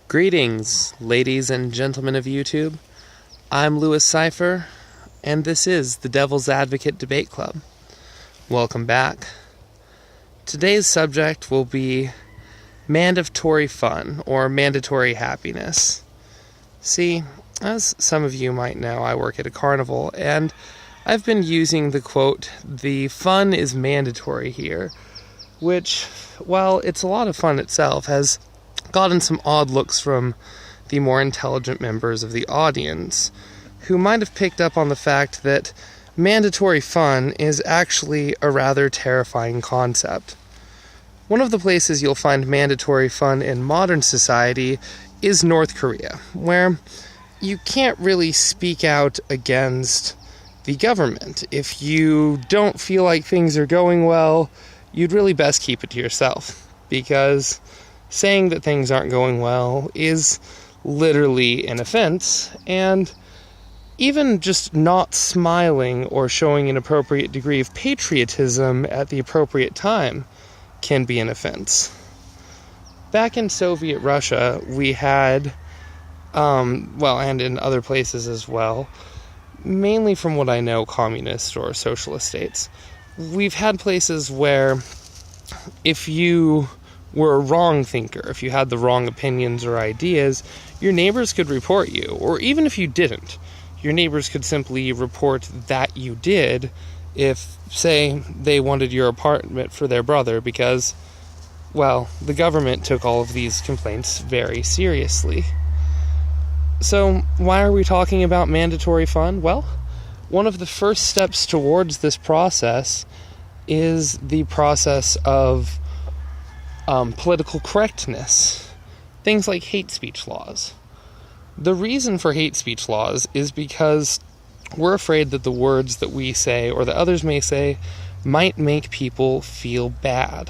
Greetings, ladies and gentlemen of YouTube. I'm Lewis Cipher, and this is the Devil's Advocate Debate Club. Welcome back. Today's subject will be mandatory fun, or mandatory happiness. See, as some of you might know, I work at a carnival, and I've been using the quote, "the fun is mandatory" here, which, while it's a lot of fun itself, has gotten some odd looks from the more intelligent members of the audience, who might have picked up on the fact that mandatory fun is actually a rather terrifying concept. One of the places you'll find mandatory fun in modern society is North Korea, where you can't really speak out against the government. If you don't feel like things are going well, you'd really best keep it to yourself, because saying that things aren't going well is literally an offense, and even just not smiling or showing an appropriate degree of patriotism at the appropriate time can be an offense. Back in Soviet Russia, we had, and in other places as well, mainly from what I know, communist or socialist states, we've had places where if you were a wrong thinker, if you had the wrong opinions or ideas, your neighbors could report you. Or even if you didn't, your neighbors could simply report that you did if, say, they wanted your apartment for their brother because, well, the government took all of these complaints very seriously. So, why are we talking about mandatory fun? Well, one of the first steps towards this process is the process of political correctness. Things like hate speech laws. The reason for hate speech laws is because we're afraid that the words that we say or that others may say might make people feel bad.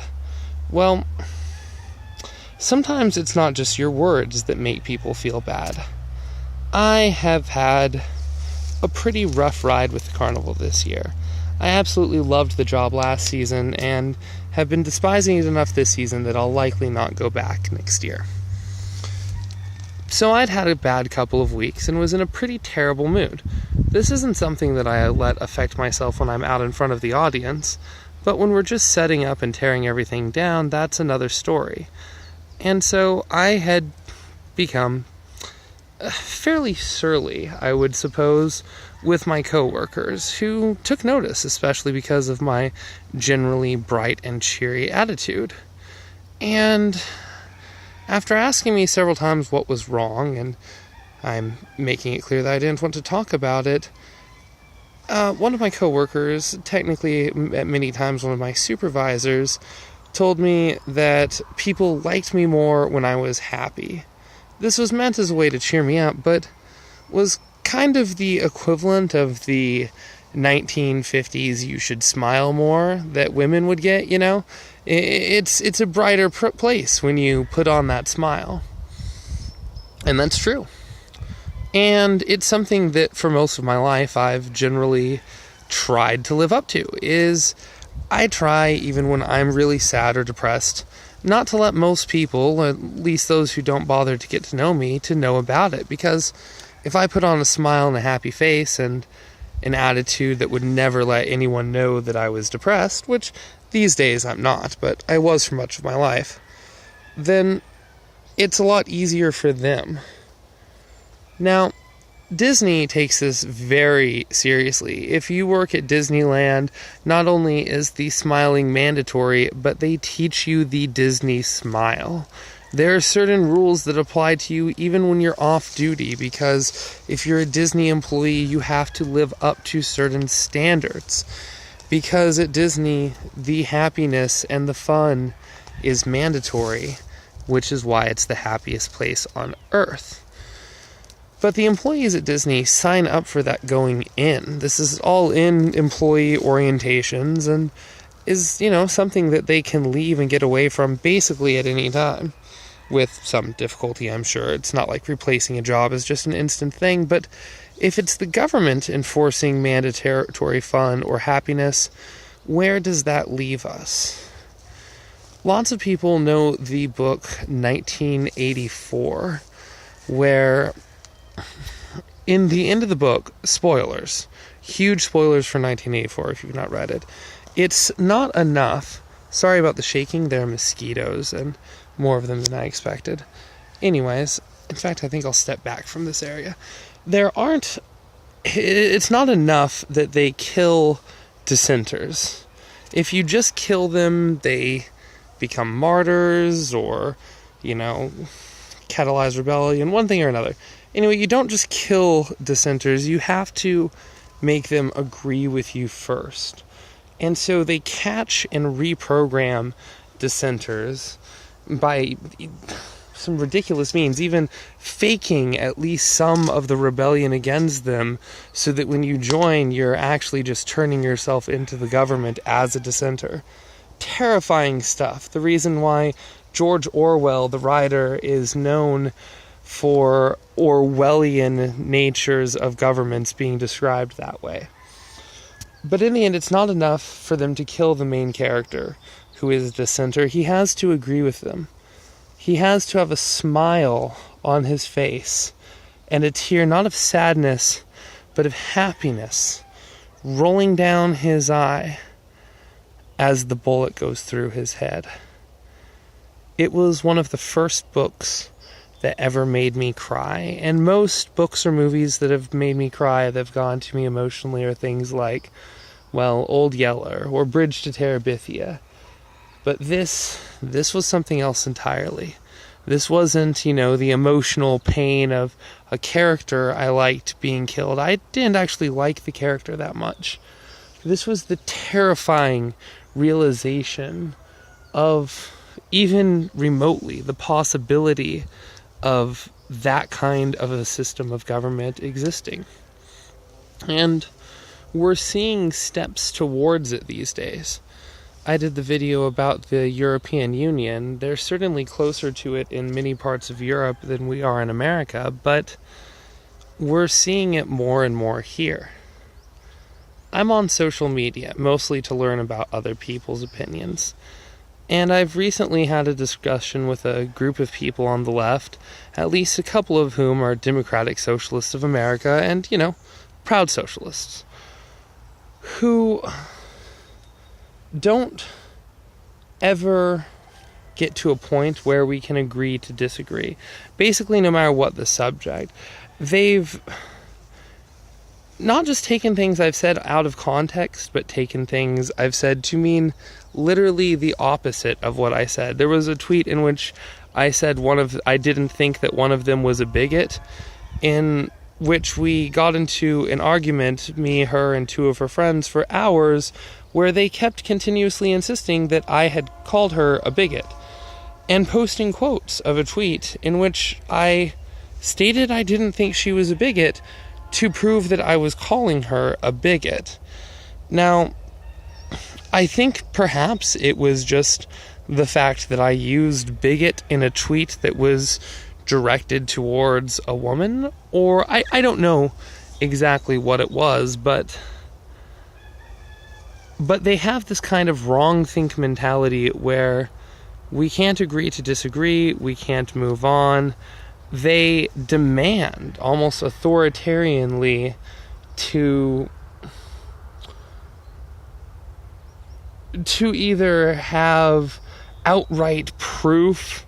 Well, sometimes it's not just your words that make people feel bad. I have had a pretty rough ride with the carnival this year. I absolutely loved the job last season and have been despising it enough this season that I'll likely not go back next year. So I'd had a bad couple of weeks and was in a pretty terrible mood. This isn't something that I let affect myself when I'm out in front of the audience, but when we're just setting up and tearing everything down, that's another story. And so I had become fairly surly, I would suppose, with my coworkers, who took notice, especially because of my generally bright and cheery attitude. And after asking me several times what was wrong, and I'm making it clear that I didn't want to talk about it, one of my coworkers, technically at many times one of my supervisors, told me that people liked me more when I was happy. This was meant as a way to cheer me up, but was kind of the equivalent of the 1950s "you should smile more" that women would get, you know? It's a brighter place when you put on that smile. And that's true. And it's something that for most of my life I've generally tried to live up to, is I try, even when I'm really sad or depressed, not to let most people, at least those who don't bother to get to know about it, because if I put on a smile and a happy face and an attitude that would never let anyone know that I was depressed, which these days I'm not, but I was for much of my life, then it's a lot easier for them. Now, Disney takes this very seriously. If you work at Disneyland, not only is the smiling mandatory, but they teach you the Disney smile. There are certain rules that apply to you even when you're off duty, because if you're a Disney employee, you have to live up to certain standards. Because at Disney, the happiness and the fun is mandatory, which is why it's the happiest place on earth. But the employees at Disney sign up for that going in. This is all in employee orientations and is, something that they can leave and get away from basically at any time. With some difficulty, I'm sure. It's not like replacing a job is just an instant thing, but if it's the government enforcing mandatory fun or happiness, where does that leave us? Lots of people know the book 1984, where in the end of the book, spoilers, huge spoilers for 1984 if you've not read it, it's not enough. Sorry about the shaking, there are mosquitoes and more of them than I expected. Anyways, in fact, I think I'll step back from this area. It's not enough that they kill dissenters. If you just kill them, they become martyrs or, catalyze rebellion, one thing or another. Anyway, you don't just kill dissenters, you have to make them agree with you first. And so they catch and reprogram dissenters by some ridiculous means, even faking at least some of the rebellion against them, so that when you join, you're actually just turning yourself into the government as a dissenter. Terrifying stuff. The reason why George Orwell, the writer, is known for Orwellian natures of governments being described that way. But in the end, it's not enough for them to kill the main character, who is a dissenter. He has to agree with them. He has to have a smile on his face, and a tear not of sadness, but of happiness, rolling down his eye as the bullet goes through his head. It was one of the first books that ever made me cry, and most books or movies that have made me cry, that have gone to me emotionally, are things like, Old Yeller or Bridge to Terabithia. But this was something else entirely. This wasn't, the emotional pain of a character I liked being killed. I didn't actually like the character that much. This was the terrifying realization of, even remotely, the possibility of that kind of a system of government existing. And we're seeing steps towards it these days. I did the video about the European Union. They're certainly closer to it in many parts of Europe than we are in America, but we're seeing it more and more here. I'm on social media, mostly to learn about other people's opinions. And I've recently had a discussion with a group of people on the left, at least a couple of whom are Democratic Socialists of America and, proud socialists, who don't ever get to a point where we can agree to disagree. Basically, no matter what the subject, they've not just taken things I've said out of context, but taken things I've said to mean literally the opposite of what I said. There was a tweet in which I said I didn't think that one of them was a bigot, in which we got into an argument, me, her, and two of her friends, for hours, where they kept continuously insisting that I had called her a bigot, and posting quotes of a tweet in which I stated I didn't think she was a bigot to prove that I was calling her a bigot. Now, I think perhaps it was just the fact that I used bigot in a tweet that was directed towards a woman, or I don't know exactly what it was, but they have this kind of wrong think mentality where we can't agree to disagree, we can't move on. They demand, almost authoritarianly, to either have outright proof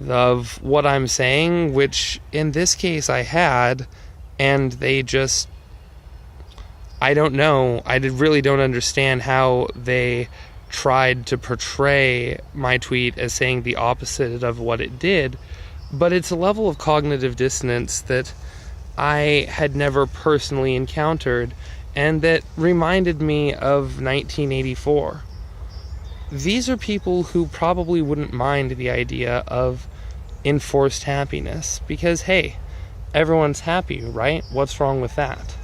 of what I'm saying, which in this case I had, and they just, I don't know, really don't understand how they tried to portray my tweet as saying the opposite of what it did, but it's a level of cognitive dissonance that I had never personally encountered, and that reminded me of 1984. These are people who probably wouldn't mind the idea of enforced happiness, because hey, everyone's happy, right? What's wrong with that?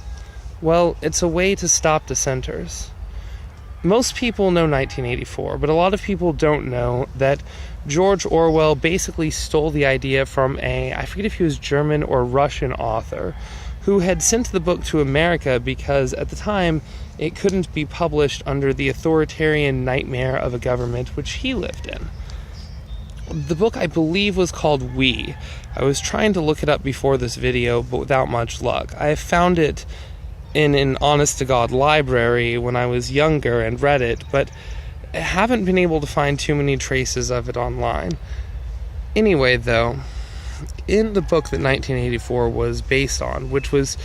Well, it's a way to stop dissenters. Most people know 1984, but a lot of people don't know that George Orwell basically stole the idea from I forget if he was German or Russian author, who had sent the book to America because at the time it couldn't be published under the authoritarian nightmare of a government which he lived in. The book, I believe, was called We. I was trying to look it up before this video, but without much luck. I found it in an honest-to-God library when I was younger and read it, but I haven't been able to find too many traces of it online. Anyway, though, in the book that 1984 was based on, which was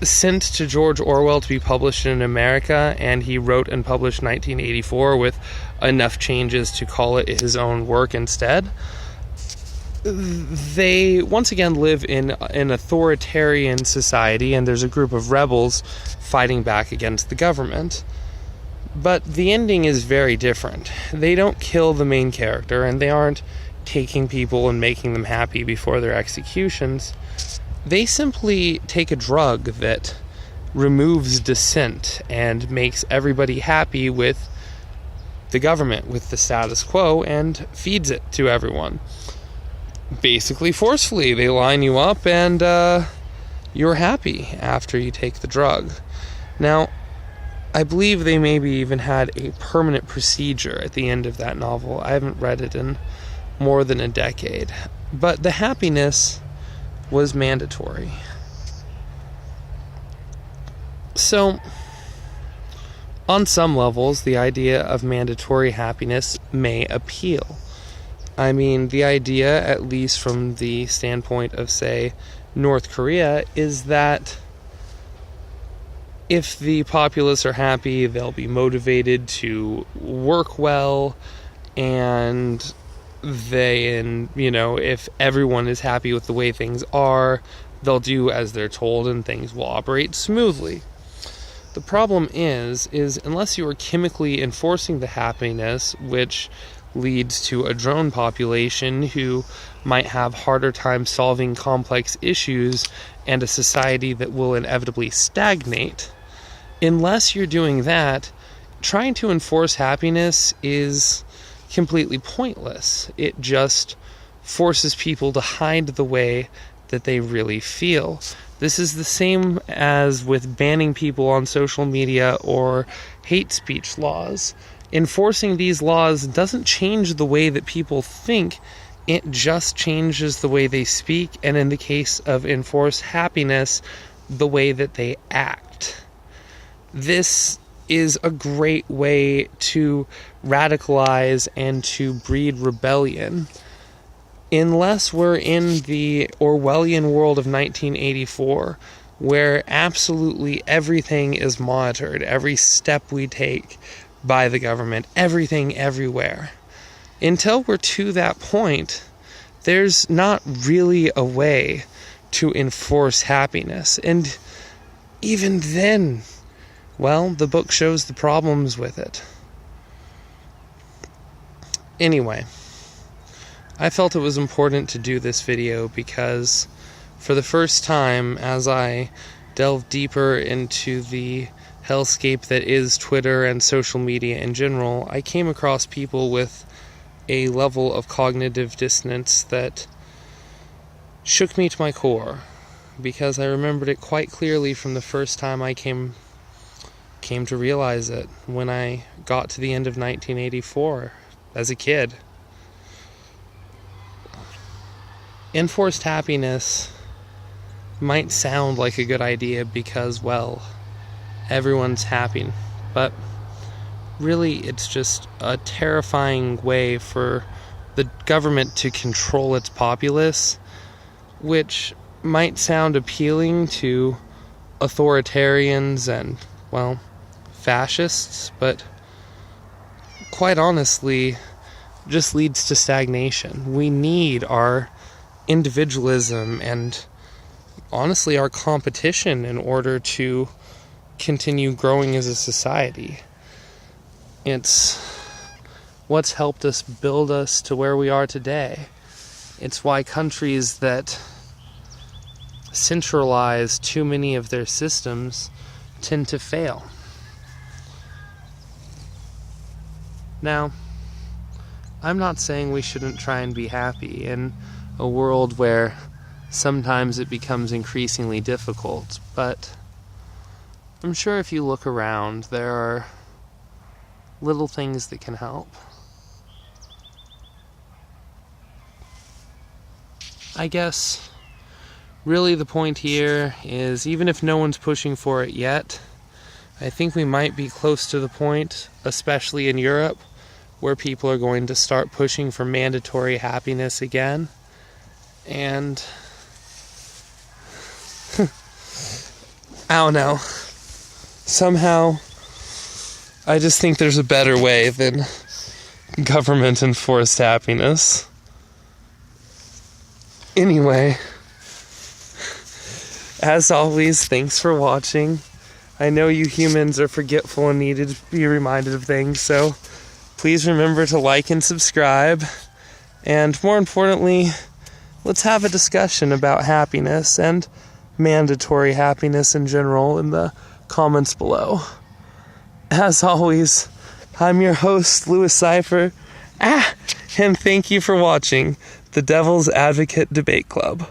sent to George Orwell to be published in America, and he wrote and published 1984 with enough changes to call it his own work instead. They once again live in an authoritarian society, and there's a group of rebels fighting back against the government. But the ending is very different. They don't kill the main character, and they aren't taking people and making them happy before their executions. They simply take a drug that removes dissent and makes everybody happy with the government, with the status quo, and feeds it to everyone. Basically forcefully. They line you up and you're happy after you take the drug. Now, I believe they maybe even had a permanent procedure at the end of that novel. I haven't read it in more than a decade. But the happiness was mandatory. So, on some levels, the idea of mandatory happiness may appeal. I mean, the idea, at least from the standpoint of, say, North Korea, is that if the populace are happy, they'll be motivated to work well, and if everyone is happy with the way things are, they'll do as they're told and things will operate smoothly. The problem is unless you are chemically enforcing the happiness, which leads to a drone population who might have harder time solving complex issues and a society that will inevitably stagnate, unless you're doing that, trying to enforce happiness is completely pointless. It just forces people to hide the way that they really feel. This is the same as with banning people on social media or hate speech laws. Enforcing these laws doesn't change the way that people think, it just changes the way they speak, and in the case of enforced happiness, the way that they act. This is a great way to radicalize and to breed rebellion. Unless we're in the Orwellian world of 1984, where absolutely everything is monitored, every step we take by the government, everything everywhere. Until we're to that point, there's not really a way to enforce happiness. And even then, well, the book shows the problems with it. Anyway, I felt it was important to do this video because for the first time, as I delve deeper into the hellscape that is Twitter and social media in general, I came across people with a level of cognitive dissonance that shook me to my core, because I remembered it quite clearly from the first time I came to realize it, when I got to the end of 1984 as a kid. Enforced happiness might sound like a good idea because, well, everyone's happy, but really it's just a terrifying way for the government to control its populace, which might sound appealing to authoritarians and, well, fascists, but quite honestly just leads to stagnation. We need our individualism and honestly our competition in order to continue growing as a society. It's what's helped us build us to where we are today. It's why countries that centralize too many of their systems tend to fail. Now, I'm not saying we shouldn't try and be happy in a world where sometimes it becomes increasingly difficult, but I'm sure if you look around, there are little things that can help. I guess really the point here is, even if no one's pushing for it yet, I think we might be close to the point, especially in Europe, where people are going to start pushing for mandatory happiness again. And I don't know. Somehow, I just think there's a better way than government-enforced happiness. Anyway, as always, thanks for watching. I know you humans are forgetful and need to be reminded of things, so please remember to like and subscribe. And more importantly, let's have a discussion about happiness and mandatory happiness in general in the comments below. As always, I'm your host, Cipher, and thank you for watching the Devil's Advocate Debate Club.